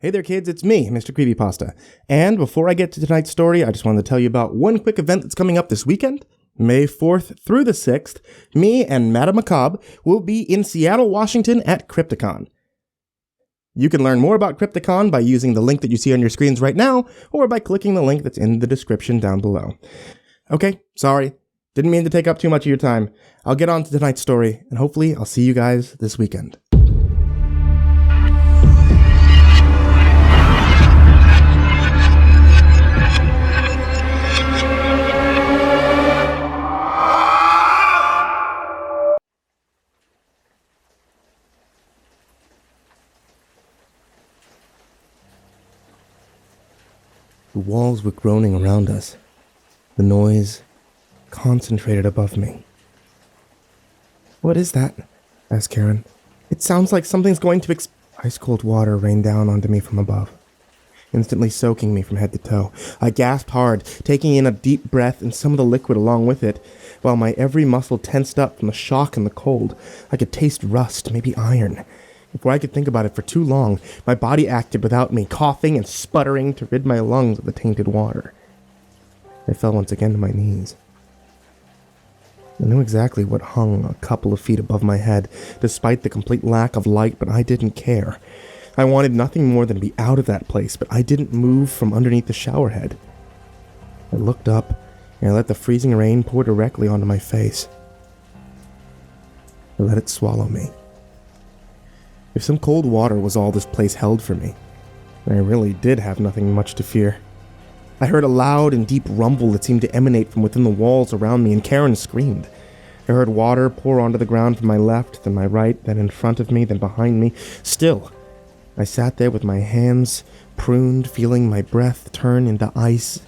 Hey there kids, it's me, MrCreepyPasta. And before I get to tonight's story, I just wanted to tell you about one quick event that's coming up this weekend. May 4th through the 6th, me and Madame Macabre will be in Seattle, Washington at Crypticon. You can learn more about Crypticon by using the link that you see on your screens right now, or by clicking the link that's in the description down below. Okay, sorry. Didn't mean to take up too much of your time. I'll get on to tonight's story, and hopefully I'll see you guys this weekend. The walls were groaning around us. The noise concentrated above me. "What is that?" asked Karen. "It sounds like something's going to Ice-cold water rained down onto me from above, instantly soaking me from head to toe. I gasped hard, taking in a deep breath and some of the liquid along with it, while my every muscle tensed up from the shock and the cold. I could taste rust, maybe iron. Before I could think about it for too long, my body acted without me, coughing and sputtering to rid my lungs of the tainted water. I fell once again to my knees. I knew exactly what hung a couple of feet above my head, despite the complete lack of light, but I didn't care. I wanted nothing more than to be out of that place, but I didn't move from underneath the shower head. I looked up, and I let the freezing rain pour directly onto my face. I let it swallow me. If some cold water was all this place held for me, I really did have nothing much to fear. I heard a loud and deep rumble that seemed to emanate from within the walls around me, and Karen screamed. I heard water pour onto the ground from my left, then my right, then in front of me, then behind me. Still, I sat there with my hands pruned, feeling my breath turn into ice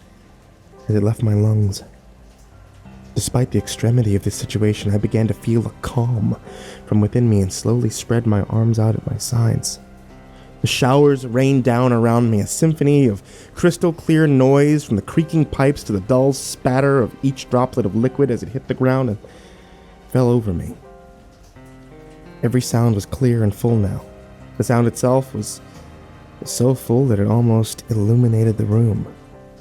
as it left my lungs. Despite the extremity of this situation, I began to feel a calm from within me and slowly spread my arms out at my sides. The showers rained down around me, a symphony of crystal clear noise from the creaking pipes to the dull spatter of each droplet of liquid as it hit the ground and fell over me. Every sound was clear and full now. The sound itself was so full that it almost illuminated the room,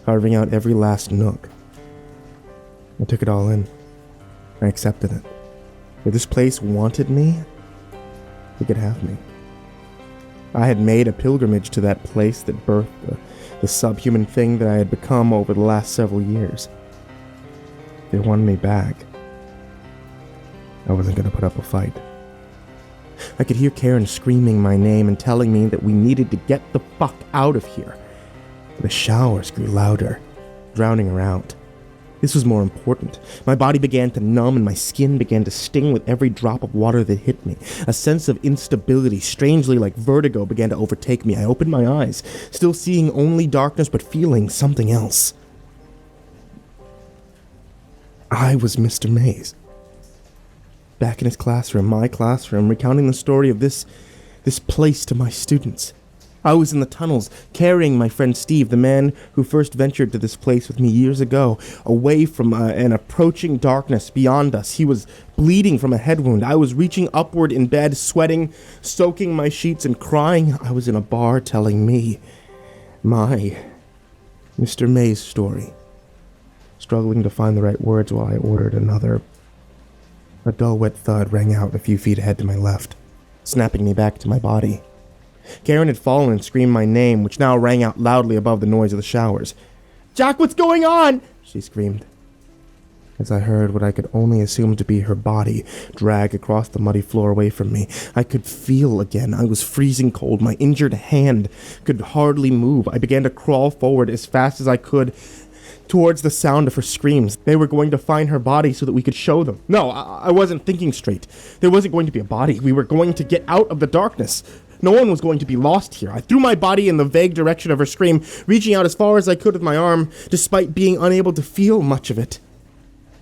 carving out every last nook. I took it all in. I accepted it. If this place wanted me, it could have me. I had made a pilgrimage to that place that birthed the subhuman thing that I had become over the last several years. If they wanted me back, I wasn't going to put up a fight. I could hear Karen screaming my name and telling me that we needed to get the fuck out of here. The showers grew louder, drowning her out. This was more important. My body began to numb and my skin began to sting with every drop of water that hit me. A sense of instability, strangely like vertigo, began to overtake me. I opened my eyes, still seeing only darkness but feeling something else. I was Mr. Mays. Back in his classroom, my classroom, recounting the story of this place to my students. I was in the tunnels, carrying my friend Steve, the man who first ventured to this place with me years ago, away from an approaching darkness beyond us. He was bleeding from a head wound. I was reaching upward in bed, sweating, soaking my sheets, and crying. I was in a bar telling me my Mr. Mays story, struggling to find the right words while I ordered another. A dull, wet thud rang out a few feet ahead to my left, snapping me back to my body. Karen had fallen and screamed my name, which now rang out loudly above the noise of the showers. "Jack, what's going on?" she screamed, as I heard what I could only assume to be her body drag across the muddy floor away from me. I could feel again. I was freezing cold. My injured hand could hardly move. I began to crawl forward as fast as I could towards the sound of her screams. They were going to find her body so that we could show them. No, I wasn't thinking straight. There wasn't going to be a body. We were going to get out of the darkness. No one was going to be lost here. I threw my body in the vague direction of her scream, reaching out as far as I could with my arm, despite being unable to feel much of it.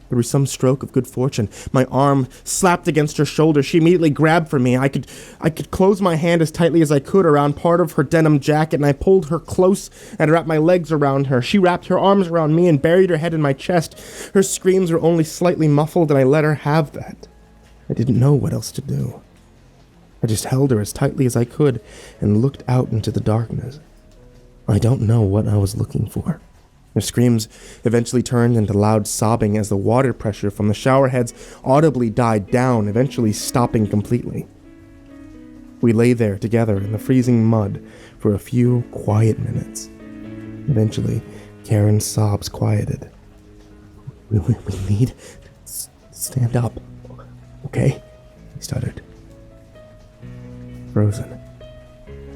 Through some stroke of good fortune, my arm slapped against her shoulder. She immediately grabbed for me. I could close my hand as tightly as I could around part of her denim jacket, and I pulled her close and wrapped my legs around her. She wrapped her arms around me and buried her head in my chest. Her screams were only slightly muffled, and I let her have that. I didn't know what else to do. I just held her as tightly as I could and looked out into the darkness. I don't know what I was looking for. Her screams eventually turned into loud sobbing as the water pressure from the shower heads audibly died down, eventually stopping completely. We lay there together in the freezing mud for a few quiet minutes. Eventually, Karen's sobs quieted. We need to stand up, okay? He stuttered. Frozen.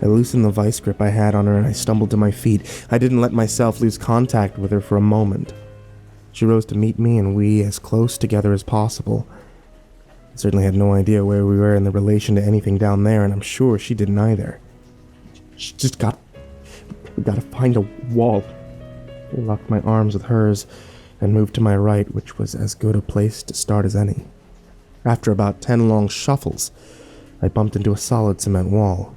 I loosened the vice grip I had on her and I stumbled to my feet. I didn't let myself lose contact with her for a moment. She rose to meet me and we as close together as possible. I certainly had no idea where we were in the relation to anything down there, and I'm sure she didn't either. We gotta find a wall. I locked my arms with hers and moved to my right, which was as good a place to start as any. After about 10 long shuffles, I bumped into a solid cement wall.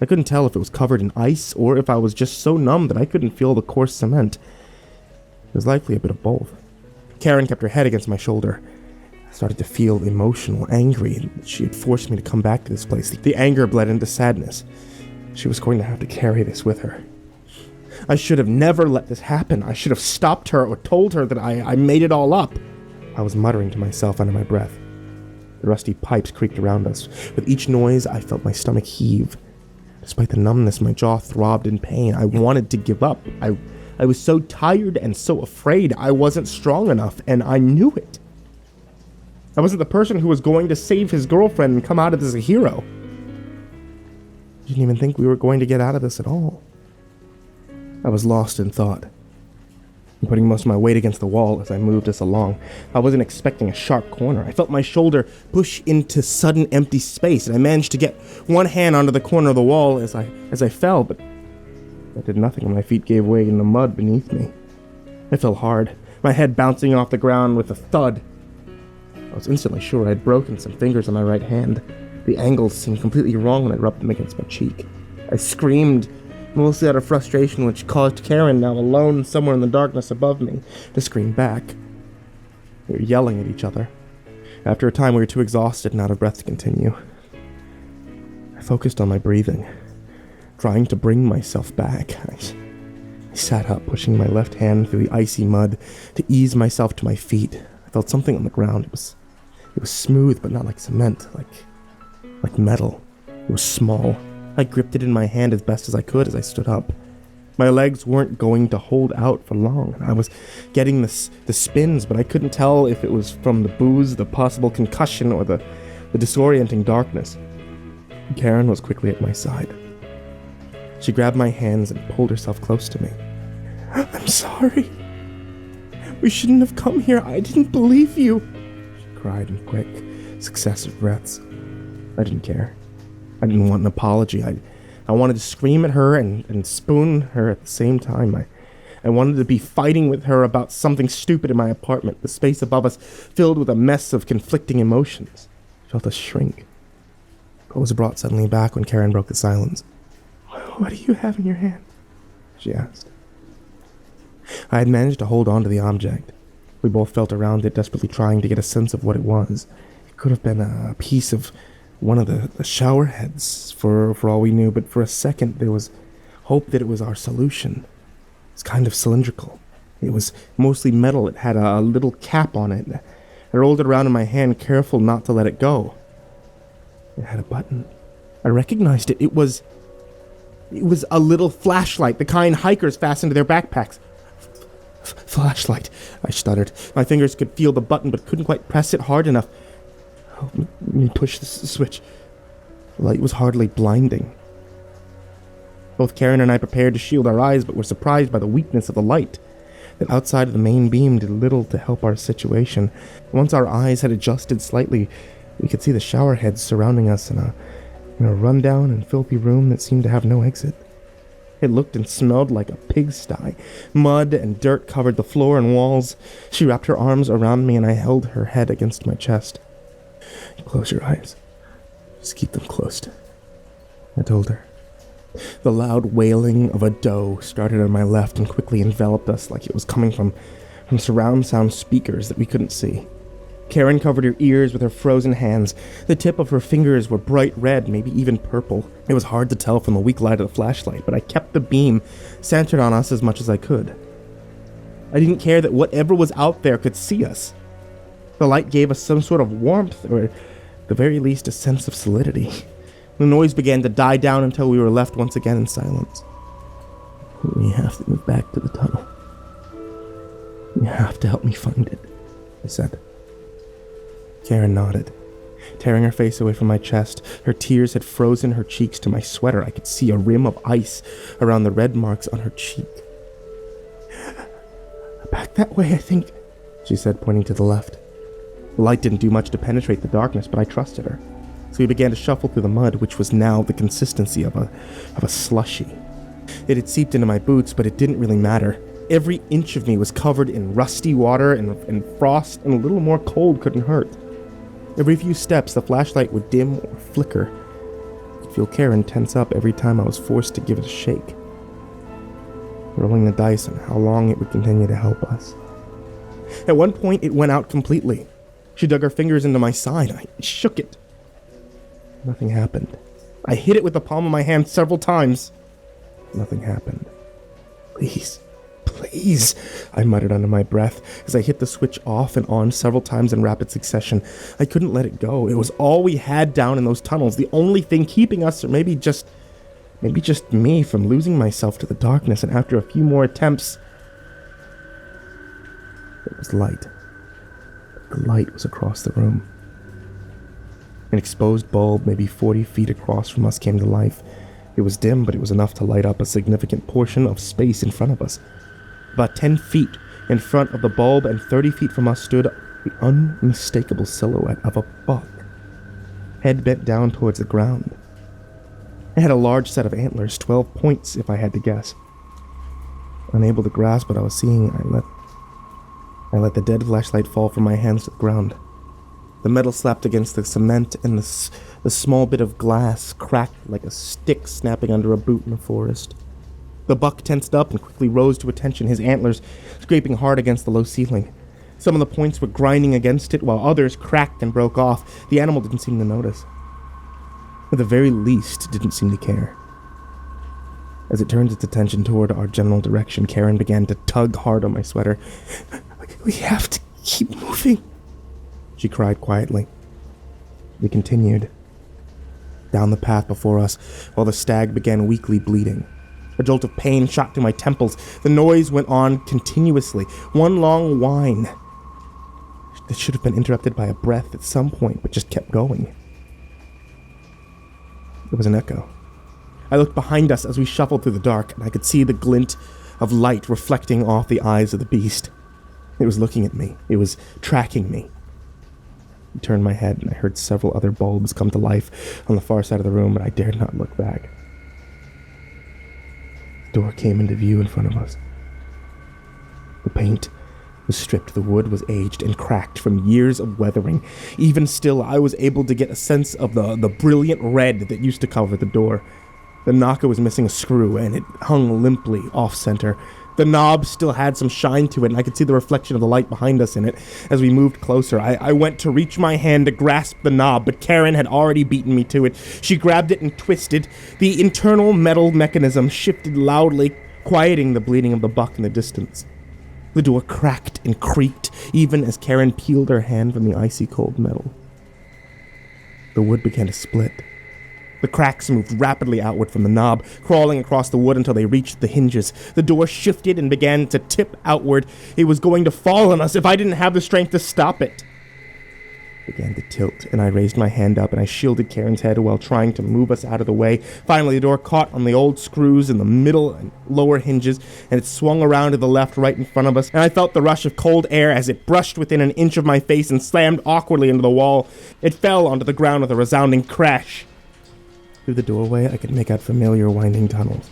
I couldn't tell if it was covered in ice or if I was just so numb that I couldn't feel the coarse cement. It was likely a bit of both. Karen kept her head against my shoulder. I started to feel emotional, angry. She had forced me to come back to this place. The anger bled into sadness. She was going to have to carry this with her. I should have never let this happen. I should have stopped her or told her that I made it all up. I was muttering to myself under my breath. The rusty pipes creaked around us. With each noise, I felt my stomach heave. Despite the numbness, my jaw throbbed in pain. I wanted to give up. I was so tired and so afraid. I wasn't strong enough, and I knew it. I wasn't the person who was going to save his girlfriend and come out of this a hero. I didn't even think we were going to get out of this at all. I was lost in thought, putting most of my weight against the wall as I moved us along. I wasn't expecting a sharp corner. I felt my shoulder push into sudden empty space, and I managed to get one hand onto the corner of the wall as I fell, but that did nothing when my feet gave way in the mud beneath me. I fell hard, my head bouncing off the ground with a thud. I was instantly sure I had broken some fingers on my right hand. The angles seemed completely wrong when I rubbed them against my cheek. I screamed, mostly out of frustration, which caused Karen, now alone somewhere in the darkness above me, to scream back. We were yelling at each other. After a time, we were too exhausted and out of breath to continue. I focused on my breathing, trying to bring myself back. I sat up, pushing my left hand through the icy mud to ease myself to my feet. I felt something on the ground. It was smooth, but not like cement, like metal. It was small. I gripped it in my hand as best as I could as I stood up. My legs weren't going to hold out for long. I was getting the spins, but I couldn't tell if it was from the booze, the possible concussion, or the disorienting darkness. Karen was quickly at my side. She grabbed my hands and pulled herself close to me. "I'm sorry. We shouldn't have come here. I didn't believe you," she cried in quick, successive breaths. I didn't care. I didn't want an apology. I wanted to scream at her and spoon her at the same time. I wanted to be fighting with her about something stupid in my apartment, the space above us filled with a mess of conflicting emotions. I felt us shrink. I was brought suddenly back when Karen broke the silence. "What do you have in your hand?" she asked. I had managed to hold on to the object. We both felt around it, desperately trying to get a sense of what it was. It could have been a piece of one of the shower heads, for all we knew, but for a second there was hope that it was our solution. It's kind of cylindrical. It was mostly metal. It had a little cap on it. I rolled it around in my hand, careful not to let it go. It had a button. I recognized it. It was a little flashlight, the kind hikers fasten to their backpacks. Flashlight, I stuttered. My fingers could feel the button, but couldn't quite press it hard enough. Let me push the switch. The light was hardly blinding. Both Karen and I prepared to shield our eyes, but were surprised by the weakness of the light. That outside of the main beam did little to help our situation. Once our eyes had adjusted slightly, we could see the shower heads surrounding us in a rundown and filthy room that seemed to have no exit. It looked and smelled like a pigsty. Mud and dirt covered the floor and walls. She wrapped her arms around me and I held her head against my chest. "Close your eyes. Just keep them closed," I told her. The loud wailing of a doe started on my left and quickly enveloped us like it was coming from surround sound speakers that we couldn't see. Karen covered her ears with her frozen hands. The tip of her fingers were bright red, maybe even purple. It was hard to tell from the weak light of the flashlight, but I kept the beam centered on us as much as I could. I didn't care that whatever was out there could see us. The light gave us some sort of warmth, or at the very least a sense of solidity. The noise began to die down until we were left once again in silence. We have to move back to the tunnel. You have to help me find it, I said. Karen nodded, tearing her face away from my chest. Her tears had frozen her cheeks to my sweater. I could see a rim of ice around the red marks on her cheek. Back that way, I think, she said, pointing to the left. The light didn't do much to penetrate the darkness, but I trusted her. So we began to shuffle through the mud, which was now the consistency of a slushy. It had seeped into my boots, but it didn't really matter. Every inch of me was covered in rusty water and frost, and a little more cold couldn't hurt. Every few steps, the flashlight would dim or flicker. I could feel Karen tense up every time I was forced to give it a shake, rolling the dice on how long it would continue to help us. At one point, it went out completely. She dug her fingers into my side. I shook it. Nothing happened. I hit it with the palm of my hand several times. Nothing happened. Please, please, I muttered under my breath as I hit the switch off and on several times in rapid succession. I couldn't let it go. It was all we had down in those tunnels, the only thing keeping us, or maybe just me, from losing myself to the darkness. And after a few more attempts, there was light. The light was across the room. An exposed bulb, maybe 40 feet across from us, came to life. It was dim, but it was enough to light up a significant portion of space in front of us. About 10 feet in front of the bulb and 30 feet from us stood the unmistakable silhouette of a buck, head bent down towards the ground. It had a large set of antlers, 12 points if I had to guess. Unable to grasp what I was seeing, I let the dead flashlight fall from my hands to the ground. The metal slapped against the cement, and the small bit of glass cracked like a stick snapping under a boot in the forest. The buck tensed up and quickly rose to attention, his antlers scraping hard against the low ceiling. Some of the points were grinding against it, while others cracked and broke off. The animal didn't seem to notice. At the very least, didn't seem to care. As it turned its attention toward our general direction, Karen began to tug hard on my sweater. We have to keep moving, she cried quietly. We continued down the path before us, while the stag began weakly bleeding. A jolt of pain shot through my temples. The noise went on continuously, one long whine that should have been interrupted by a breath at some point, but just kept going. There was an echo. I looked behind us as we shuffled through the dark, and I could see the glint of light reflecting off the eyes of the beast. It was looking at me. It was tracking me. I turned my head, and I heard several other bulbs come to life on the far side of the room, but I dared not look back. The door came into view in front of us. The paint was stripped, the wood was aged and cracked from years of weathering. Even still, I was able to get a sense of the brilliant red that used to cover the door. The knocker was missing a screw, and it hung limply off-center. The knob still had some shine to it, and I could see the reflection of the light behind us in it. As we moved closer, I went to reach my hand to grasp the knob, but Karen had already beaten me to it. She grabbed it and twisted. The internal metal mechanism shifted loudly, quieting the bleeding of the buck in the distance. The door cracked and creaked, even as Karen peeled her hand from the icy cold metal. The wood began to split. The cracks moved rapidly outward from the knob, crawling across the wood until they reached the hinges. The door shifted and began to tip outward. It was going to fall on us if I didn't have the strength to stop it. It began to tilt, and I raised my hand up and I shielded Karen's head while trying to move us out of the way. Finally, the door caught on the old screws in the middle and lower hinges, and it swung around to the left right in front of us, and I felt the rush of cold air as it brushed within an inch of my face and slammed awkwardly into the wall. It fell onto the ground with a resounding crash. Through the doorway, I could make out familiar winding tunnels.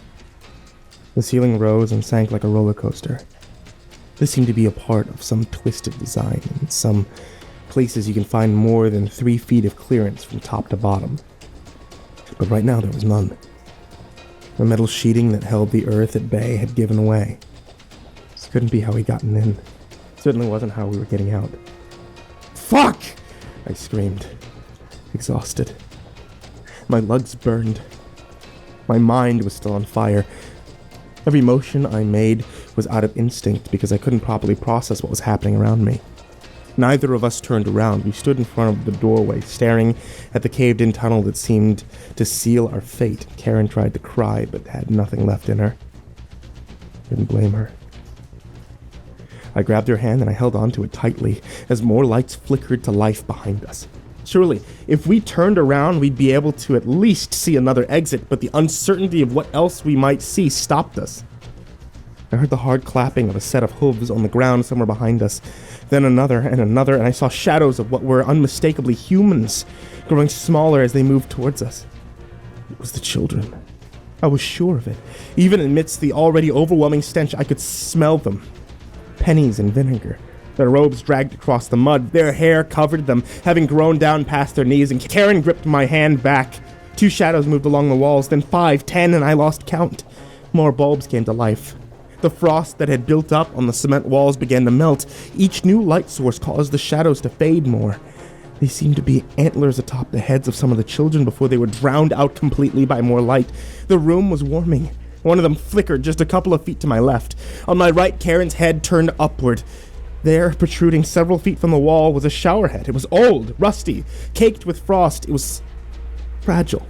The ceiling rose and sank like a roller coaster. This seemed to be a part of some twisted design. In some places, you can find more than 3 feet of clearance from top to bottom. But right now, there was none. The metal sheeting that held the earth at bay had given way. This couldn't be how we gotten in. It certainly wasn't how we were getting out. Fuck! I screamed, exhausted. My legs burned. My mind was still on fire. Every motion I made was out of instinct because I couldn't properly process what was happening around me. Neither of us turned around. We stood in front of the doorway, staring at the caved-in tunnel that seemed to seal our fate. Karen tried to cry, but had nothing left in her. Didn't blame her. I grabbed her hand and I held onto it tightly as more lights flickered to life behind us. Surely, if we turned around, we'd be able to at least see another exit, but the uncertainty of what else we might see stopped us. I heard the hard clapping of a set of hooves on the ground somewhere behind us, then another, and I saw shadows of what were unmistakably humans, growing smaller as they moved towards us. It was the children. I was sure of it. Even amidst the already overwhelming stench, I could smell them. Pennies and vinegar. Their robes dragged across the mud. Their hair covered them, having grown down past their knees, and Karen gripped my hand back. 2 shadows moved along the walls, then 5, 10, and I lost count. More bulbs came to life. The frost that had built up on the cement walls began to melt. Each new light source caused the shadows to fade more. They seemed to be antlers atop the heads of some of the children before they were drowned out completely by more light. The room was warming. One of them flickered just a couple of feet to my left. On my right, Karen's head turned upward. There, protruding several feet from the wall, was a shower head. It was old, rusty, caked with frost. It was fragile.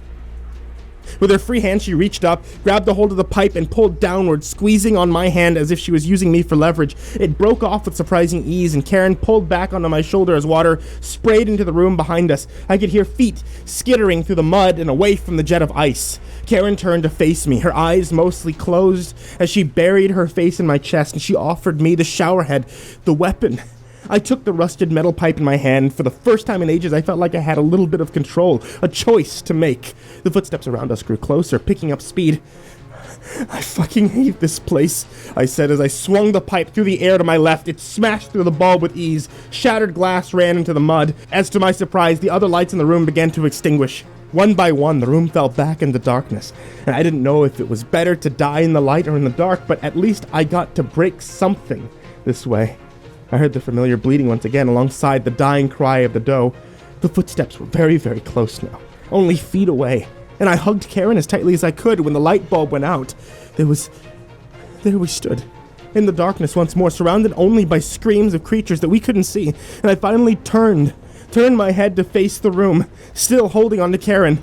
With her free hand, she reached up, grabbed a hold of the pipe, and pulled downward, squeezing on my hand as if she was using me for leverage. It broke off with surprising ease, and Karen pulled back onto my shoulder as water sprayed into the room behind us. I could hear feet skittering through the mud and away from the jet of ice. Karen turned to face me, her eyes mostly closed, as she buried her face in my chest, and she offered me the shower head, the weapon. I took the rusted metal pipe in my hand. For the first time in ages, I felt like I had a little bit of control, a choice to make. The footsteps around us grew closer, picking up speed. I fucking hate this place, I said as I swung the pipe through the air to my left. It smashed through the bulb with ease. Shattered glass ran into the mud. As to my surprise, the other lights in the room began to extinguish. One by one, the room fell back into darkness, and I didn't know if it was better to die in the light or in the dark, but at least I got to break something this way. I heard the familiar bleeding once again alongside the dying cry of the doe. The footsteps were very, very close now, only feet away, and I hugged Karen as tightly as I could when the light bulb went out. There we stood, in the darkness once more, surrounded only by screams of creatures that we couldn't see, and I finally turned my head to face the room, still holding on to Karen.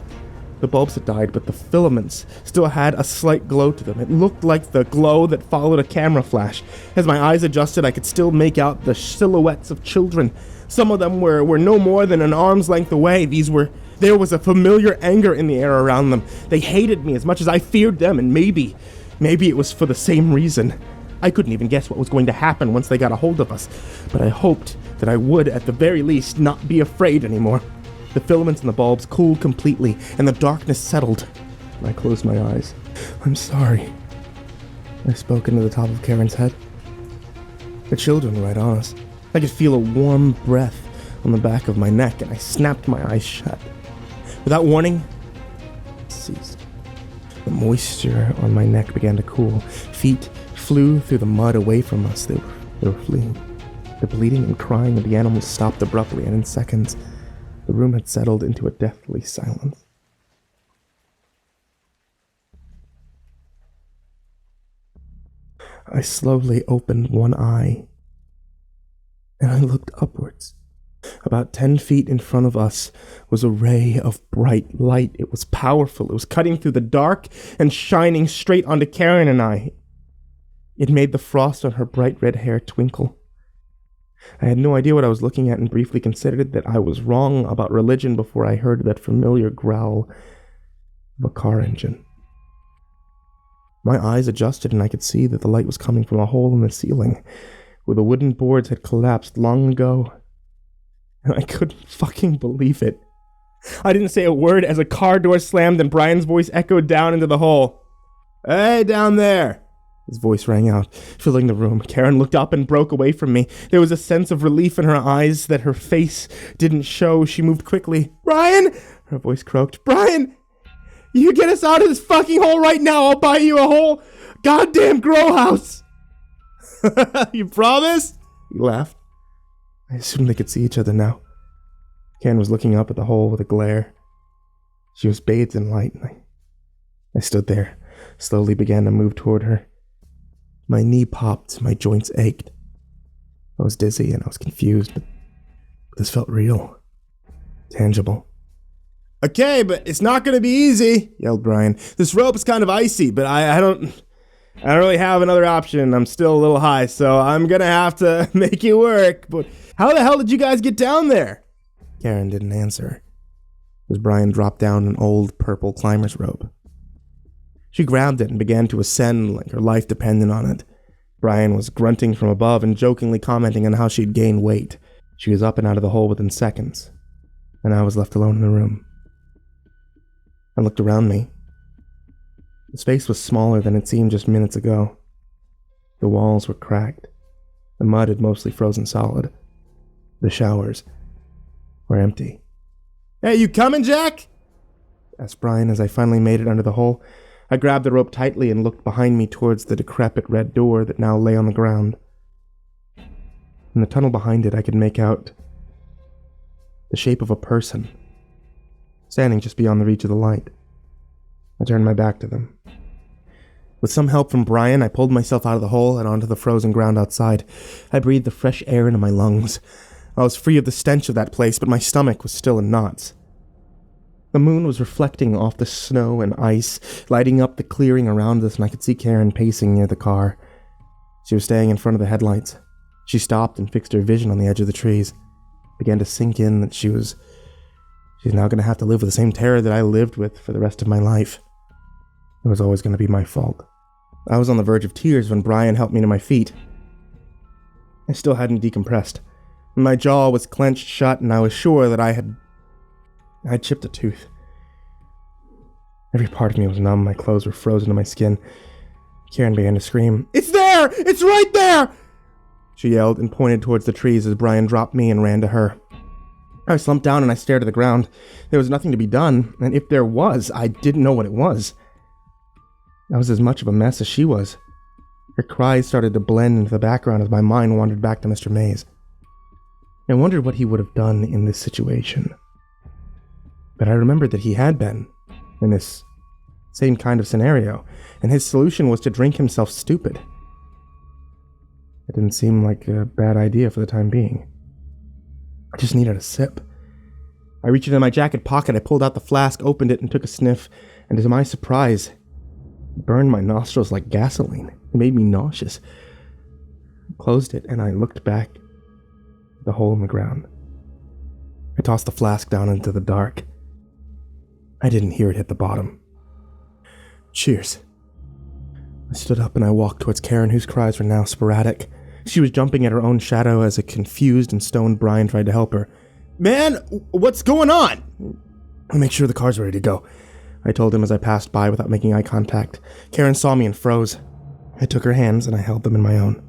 The bulbs had died, but the filaments still had a slight glow to them. It looked like the glow that followed a camera flash. As my eyes adjusted, I could still make out the silhouettes of children. Some of them were no more than an arm's length away. There was a familiar anger in the air around them. They hated me as much as I feared them, and maybe it was for the same reason. I couldn't even guess what was going to happen once they got a hold of us, but I hoped that I would, at the very least, not be afraid anymore. The filaments in the bulbs cooled completely, and the darkness settled. I closed my eyes. I'm sorry. I spoke into the top of Karen's head. The children were right on us. I could feel a warm breath on the back of my neck, and I snapped my eyes shut. Without warning, it ceased. The moisture on my neck began to cool. Feet flew through the mud away from us. They were fleeing. The bleating and crying of the animals stopped abruptly, and in seconds, the room had settled into a deathly silence. I slowly opened one eye, and I looked upwards. About 10 feet in front of us was a ray of bright light. It was powerful. It was cutting through the dark and shining straight onto Karen and I. It made the frost on her bright red hair twinkle. I had no idea what I was looking at and briefly considered that I was wrong about religion before I heard that familiar growl of a car engine. My eyes adjusted and I could see that the light was coming from a hole in the ceiling where the wooden boards had collapsed long ago. And I couldn't fucking believe it. I didn't say a word as a car door slammed and Brian's voice echoed down into the hole. "Hey, down there!" His voice rang out, filling the room. Karen looked up and broke away from me. There was a sense of relief in her eyes that her face didn't show. She moved quickly. "Brian!" Her voice croaked. "Brian! You get us out of this fucking hole right now. I'll buy you a whole goddamn grow house." "You promise?" He laughed. I assumed they could see each other now. Karen was looking up at the hole with a glare. She was bathed in light, and I stood there, slowly began to move toward her. My knee popped, my joints ached. I was dizzy and I was confused, but this felt real, tangible. "Okay, but it's not going to be easy," yelled Brian. "This rope is kind of icy, but I don't really have another option. I'm still a little high, so I'm going to have to make it work. But how the hell did you guys get down there?" Karen didn't answer, as Brian dropped down an old purple climber's rope. She grabbed it and began to ascend like her life depended on it. Brian was grunting from above and jokingly commenting on how she'd gained weight. She was up and out of the hole within seconds, and I was left alone in the room. I looked around me. The space was smaller than it seemed just minutes ago. The walls were cracked. The mud had mostly frozen solid. The showers were empty. "Hey, you coming, Jack?" asked Brian as I finally made it under the hole. I grabbed the rope tightly and looked behind me towards the decrepit red door that now lay on the ground. In the tunnel behind it, I could make out the shape of a person, standing just beyond the reach of the light. I turned my back to them. With some help from Brian, I pulled myself out of the hole and onto the frozen ground outside. I breathed the fresh air into my lungs. I was free of the stench of that place, but my stomach was still in knots. The moon was reflecting off the snow and ice, lighting up the clearing around us, and I could see Karen pacing near the car. She was staying in front of the headlights. She stopped and fixed her vision on the edge of the trees. It began to sink in that she's now going to have to live with the same terror that I lived with for the rest of my life. It was always going to be my fault. I was on the verge of tears when Brian helped me to my feet. I still hadn't decompressed. My jaw was clenched shut, and I was sure that I'd chipped a tooth. Every part of me was numb. My clothes were frozen to my skin. Karen began to scream. "It's there! It's right there!" she yelled and pointed towards the trees as Brian dropped me and ran to her. I slumped down and I stared at the ground. There was nothing to be done, and if there was, I didn't know what it was. I was as much of a mess as she was. Her cries started to blend into the background as my mind wandered back to Mr. Mays. I wondered what he would have done in this situation. But I remembered that he had been in this same kind of scenario, and his solution was to drink himself stupid. It didn't seem like a bad idea for the time being. I just needed a sip. I reached into my jacket pocket, I pulled out the flask, opened it, and took a sniff, and to my surprise, it burned my nostrils like gasoline. It made me nauseous. I closed it, and I looked back at the hole in the ground. I tossed the flask down into the dark. I didn't hear it hit the bottom. Cheers. I stood up and I walked towards Karen, whose cries were now sporadic. She was jumping at her own shadow as a confused and stoned Brian tried to help her. "Man, what's going on?" "I'll make sure the car's ready to go," I told him as I passed by without making eye contact. Karen saw me and froze. I took her hands and I held them in my own.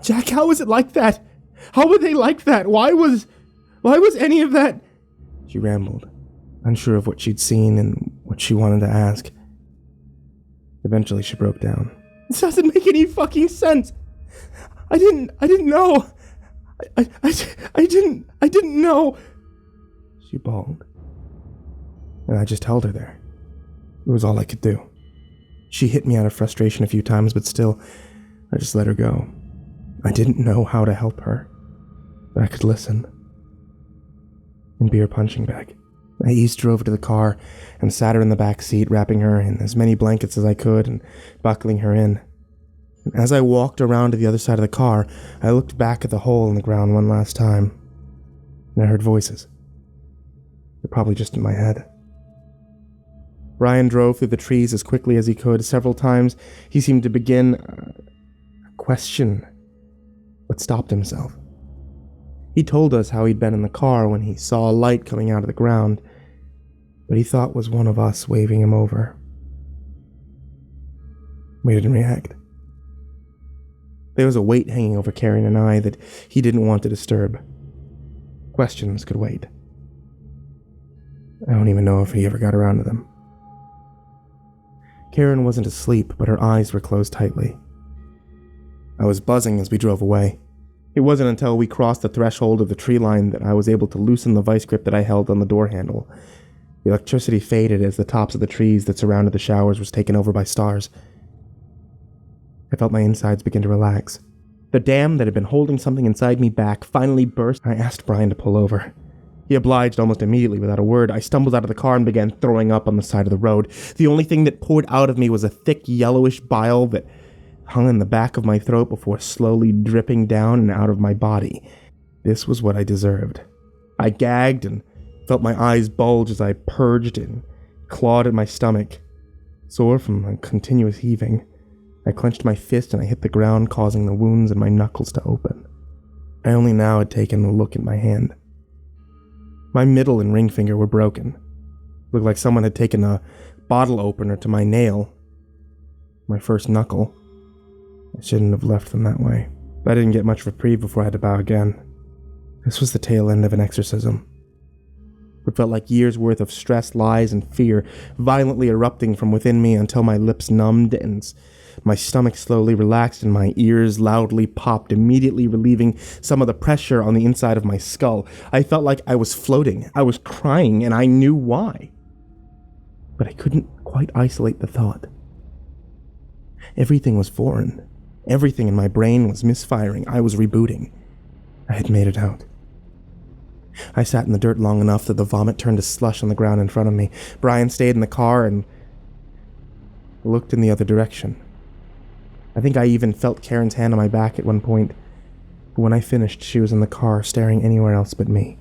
"Jack, how was it like that? How were they like that? Why was any of that?" She rambled, unsure of what she'd seen and what she wanted to ask. Eventually she broke down. "This doesn't make any fucking sense. I didn't know. I didn't know." She bawled. And I just held her there. It was all I could do. She hit me out of frustration a few times, but still, I just let her go. I didn't know how to help her, but I could listen and be her punching bag. I ease drove to the car and sat her in the back seat, wrapping her in as many blankets as I could and buckling her in. And as I walked around to the other side of the car, I looked back at the hole in the ground one last time, and I heard voices. They're probably just in my head. Brian drove through the trees as quickly as he could. Several times he seemed to begin a question, but stopped himself. He told us how he'd been in the car when he saw a light coming out of the ground, but he thought was one of us waving him over. We didn't react. There was a weight hanging over Karen and I that he didn't want to disturb. Questions could wait. I don't even know if he ever got around to them. Karen wasn't asleep, but her eyes were closed tightly. I was buzzing as we drove away. It wasn't until we crossed the threshold of the tree line that I was able to loosen the vice grip that I held on the door handle. The electricity faded as the tops of the trees that surrounded the showers was taken over by stars. I felt my insides begin to relax. The dam that had been holding something inside me back finally burst. I asked Brian to pull over. He obliged almost immediately without a word. I stumbled out of the car and began throwing up on the side of the road. The only thing that poured out of me was a thick yellowish bile that hung in the back of my throat before slowly dripping down and out of my body. This was what I deserved. I gagged and felt my eyes bulge as I purged and clawed at my stomach. Sore from a continuous heaving, I clenched my fist and I hit the ground, causing the wounds in my knuckles to open. I only now had taken a look at my hand. My middle and ring finger were broken. It looked like someone had taken a bottle opener to my nail. My first knuckle. I shouldn't have left them that way. But I didn't get much reprieve before I had to bow again. This was the tail end of an exorcism. It felt like years' worth of stress, lies, and fear violently erupting from within me until my lips numbed and my stomach slowly relaxed and my ears loudly popped, immediately relieving some of the pressure on the inside of my skull. I felt like I was floating. I was crying, and I knew why. But I couldn't quite isolate the thought. Everything was foreign. Everything in my brain was misfiring. I was rebooting. I had made it out. I sat in the dirt long enough that the vomit turned to slush on the ground in front of me. Brian stayed in the car and looked in the other direction. I think I even felt Karen's hand on my back at one point, but when I finished, she was in the car, staring anywhere else but me.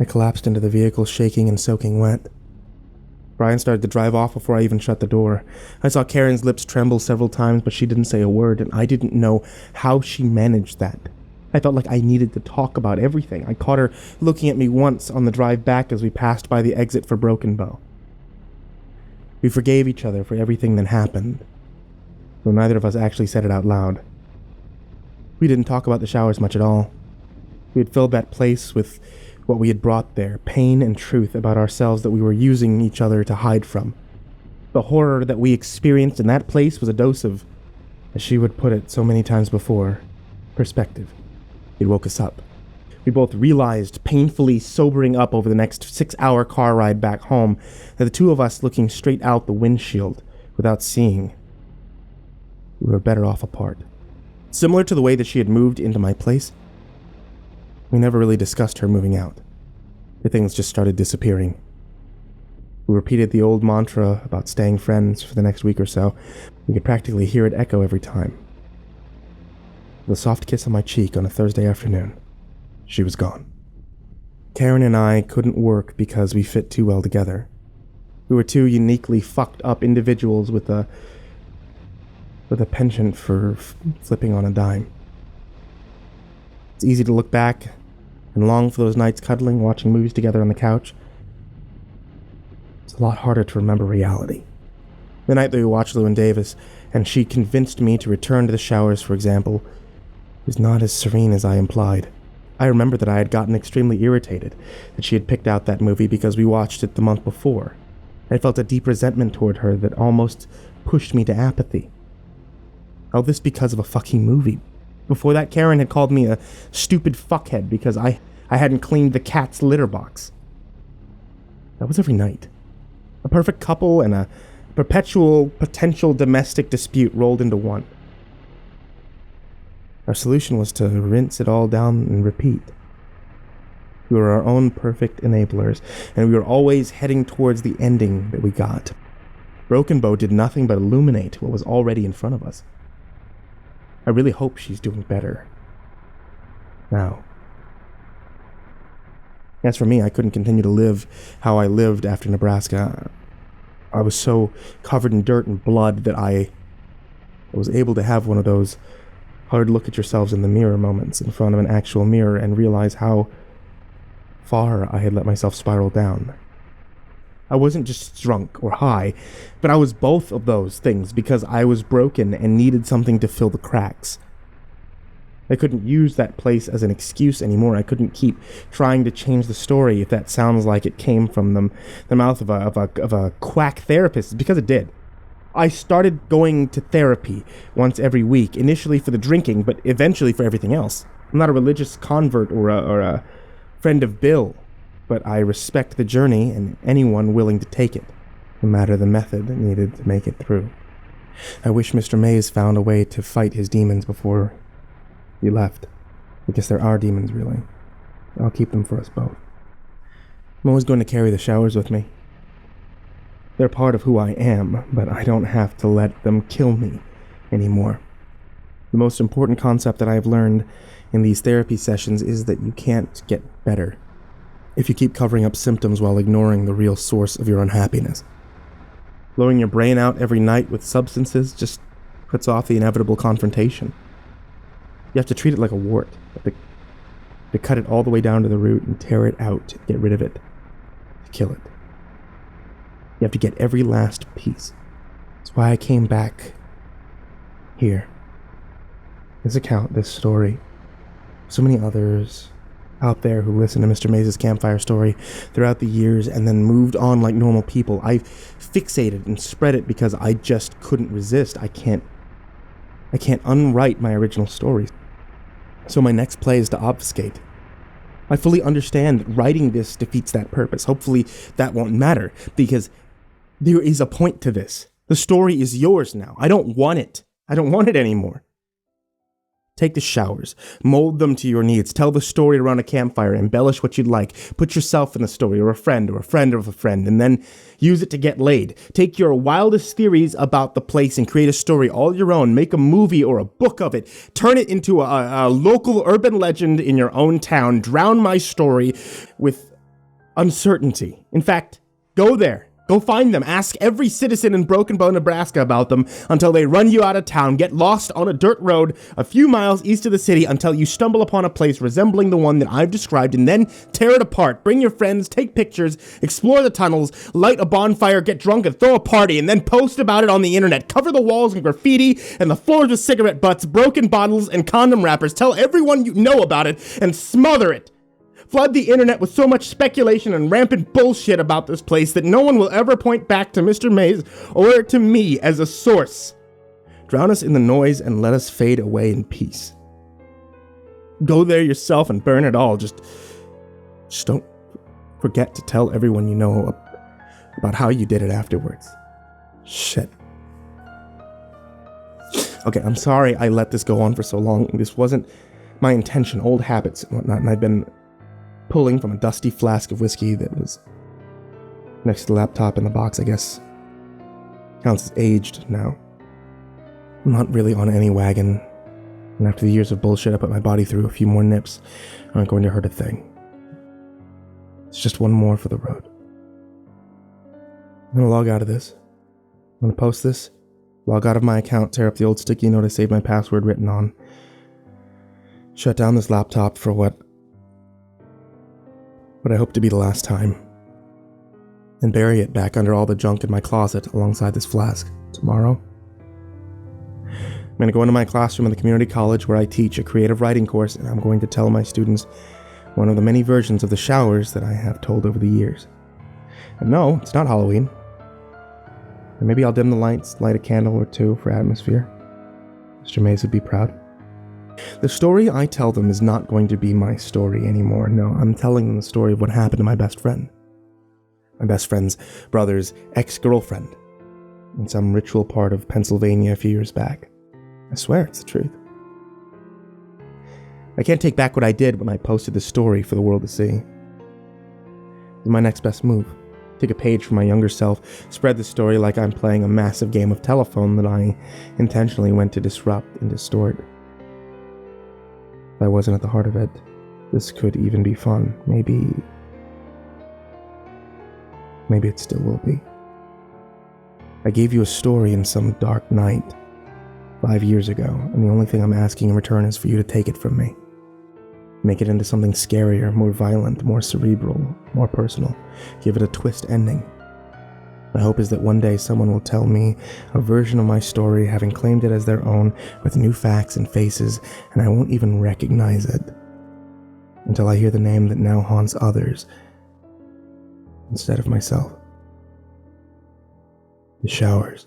I collapsed into the vehicle, shaking and soaking wet. Brian started to drive off before I even shut the door. I saw Karen's lips tremble several times, but she didn't say a word, and I didn't know how she managed that. I felt like I needed to talk about everything. I caught her looking at me once on the drive back as we passed by the exit for Broken Bow. We forgave each other for everything that happened, though neither of us actually said it out loud. We didn't talk about the showers much at all. We had filled that place with what we had brought there, pain and truth about ourselves that we were using each other to hide from. The horror that we experienced in that place was a dose of, as she would put it so many times before, perspective. It woke us up. We both realized, painfully sobering up over the next 6-hour car ride back home, that the two of us looking straight out the windshield without seeing, we were better off apart. Similar to the way that she had moved into my place, we never really discussed her moving out. The things just started disappearing. We repeated the old mantra about staying friends for the next week or so. We could practically hear it echo every time. With a soft kiss on my cheek on a Thursday afternoon, she was gone. Karen and I couldn't work because we fit too well together. We were two uniquely fucked up individuals with a penchant for flipping on a dime. It's easy to look back and long for those nights cuddling, watching movies together on the couch. It's a lot harder to remember reality. The night that we watched Llewyn Davis, and she convinced me to return to the showers, for example, was not as serene as I implied. I remember that I had gotten extremely irritated that she had picked out that movie because we watched it the month before. I felt a deep resentment toward her that almost pushed me to apathy. All this because of a fucking movie. Before that, Karen had called me a stupid fuckhead because I hadn't cleaned the cat's litter box. That was every night. A perfect couple and a perpetual potential domestic dispute rolled into one. Our solution was to rinse it all down and repeat. We were our own perfect enablers, and we were always heading towards the ending that we got. Broken Bow did nothing but illuminate what was already in front of us. I really hope she's doing better now. As for me, I couldn't continue to live how I lived after Nebraska. I was so covered in dirt and blood that I was able to have one of those hard look at yourselves in the mirror moments in front of an actual mirror and realize how far I had let myself spiral down. I wasn't just drunk or high, but I was both of those things because I was broken and needed something to fill the cracks. I couldn't use that place as an excuse anymore. I couldn't keep trying to change the story if that sounds like it came from the mouth of a quack therapist, because it did. I started going to therapy once every week, initially for the drinking, but eventually for everything else. I'm not a religious convert or a friend of Bill, but I respect the journey and anyone willing to take it, no matter the method needed to make it through. I wish Mr. Mays found a way to fight his demons before he left, because there are demons, really. I'll keep them for us both. I'm always going to carry the showers with me. They're part of who I am, but I don't have to let them kill me anymore. The most important concept that I've learned in these therapy sessions is that you can't get better if you keep covering up symptoms while ignoring the real source of your unhappiness. Blowing your brain out every night with substances just puts off the inevitable confrontation. You have to treat it like a wart. You have to cut it all the way down to the root and tear it out, get rid of it, to kill it. You have to get every last piece. That's why I came back here. This account, this story, so many others out there who listened to Mr. Mays' campfire story throughout the years and then moved on like normal people. I fixated and spread it because I just couldn't resist. I can't unwrite my original stories. So my next play is to obfuscate. I fully understand that writing this defeats that purpose. Hopefully that won't matter, because there is a point to this. The story is yours now. I don't want it. I don't want it anymore. Take the showers, mold them to your needs, tell the story around a campfire, embellish what you'd like, put yourself in the story, or a friend of a friend, and then use it to get laid. Take your wildest theories about the place and create a story all your own, make a movie or a book of it, turn it into a local urban legend in your own town, drown my story with uncertainty. In fact, go there. Go find them. Ask every citizen in Broken Bow, Nebraska about them until they run you out of town. Get lost on a dirt road a few miles east of the city until you stumble upon a place resembling the one that I've described, and then tear it apart. Bring your friends, take pictures, explore the tunnels, light a bonfire, get drunk, and throw a party, and then post about it on the internet. Cover the walls in graffiti and the floors with cigarette butts, broken bottles, and condom wrappers. Tell everyone you know about it and smother it. Flood the internet with so much speculation and rampant bullshit about this place that no one will ever point back to Mr. Mays or to me as a source. Drown us in the noise and let us fade away in peace. Go there yourself and burn it all. Just don't forget to tell everyone you know about how you did it afterwards. Shit. Okay, I'm sorry I let this go on for so long. This wasn't my intention. Old habits and whatnot, and I've been pulling from a dusty flask of whiskey that was next to the laptop in the box, I guess. Counts as aged now. I'm not really on any wagon, and after the years of bullshit I put my body through, a few more nips aren't going to hurt a thing. It's just one more for the road. I'm gonna log out of this. I'm gonna post this, log out of my account, tear up the old sticky note I saved my password written on, shut down this laptop for what I hope to be the last time, and bury it back under all the junk in my closet alongside this flask. Tomorrow, I'm going to go into my classroom in the community college where I teach a creative writing course, and I'm going to tell my students one of the many versions of the showers that I have told over the years. And no, it's not Halloween. And maybe I'll dim the lights, light a candle or two for atmosphere. Mr. Mays would be proud. The story I tell them is not going to be my story anymore. No, I'm telling them the story of what happened to my best friend. My best friend's brother's ex-girlfriend in some ritual part of Pennsylvania a few years back. I swear it's the truth. I can't take back what I did when I posted the story for the world to see. It's my next best move. Take a page from my younger self, spread the story like I'm playing a massive game of telephone that I intentionally went to disrupt and distort. If I wasn't at the heart of it, this could even be fun. Maybe it still will be. I gave you a story in some dark night 5 years ago, and the only thing I'm asking in return is for you to take it from me. Make it into something scarier, more violent, more cerebral, more personal. Give it a twist ending. My hope is that one day someone will tell me a version of my story, having claimed it as their own, with new facts and faces, and I won't even recognize it until I hear the name that now haunts others instead of myself. The showers.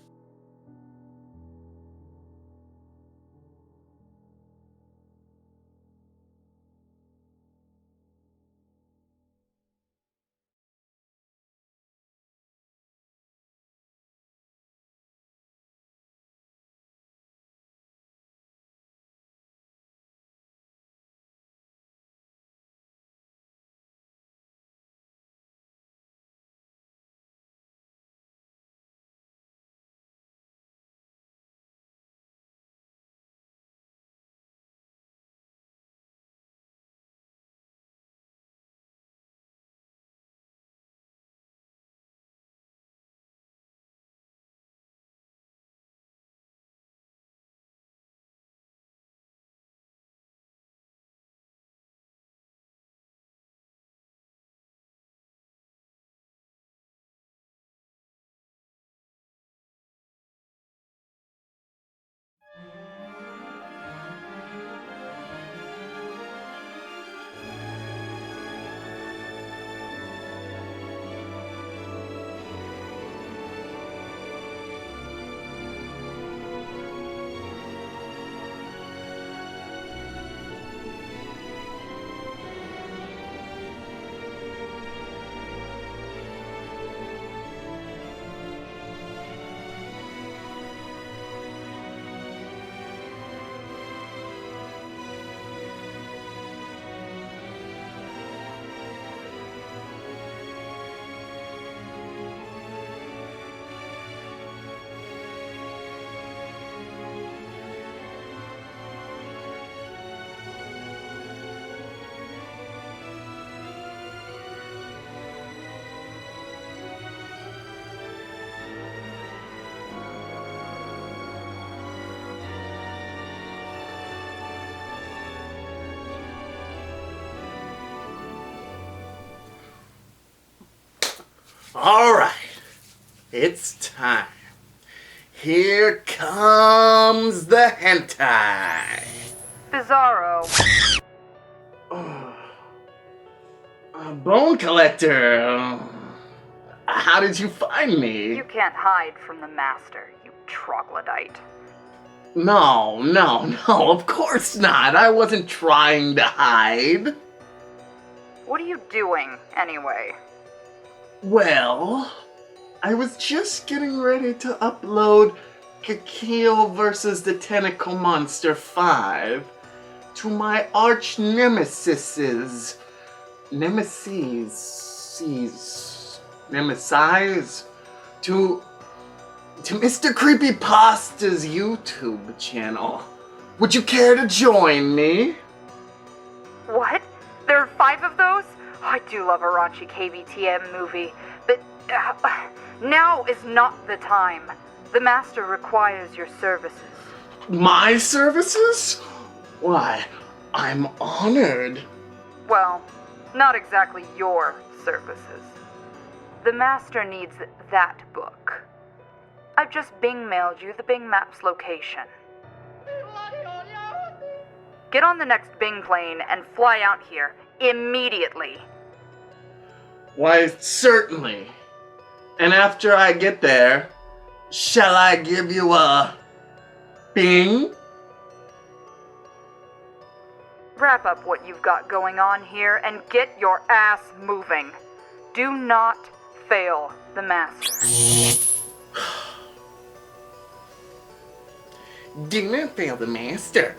Alright, it's time. Here comes the hentai. Bizarro. Bone collector. How did you find me? You can't hide from the master, you troglodyte. No, of course not. I wasn't trying to hide. What are you doing, anyway? Well, I was just getting ready to upload Kikyo vs. the Tentacle Monster 5 to my arch nemesis, to MrCreepyPasta's YouTube channel. Would you care to join me? What? There are 5 of those? I do love a raunchy KBTM movie, but now is not the time. The master requires your services. My services? Why, I'm honored. Well, not exactly your services. The master needs that book. I've just Bing-mailed you the Bing Maps location. Get on the next Bing plane and fly out here immediately. Why, certainly. And after I get there, shall I give you a bing? Wrap up what you've got going on here and get your ass moving. Do not fail the master. Do not fail the master.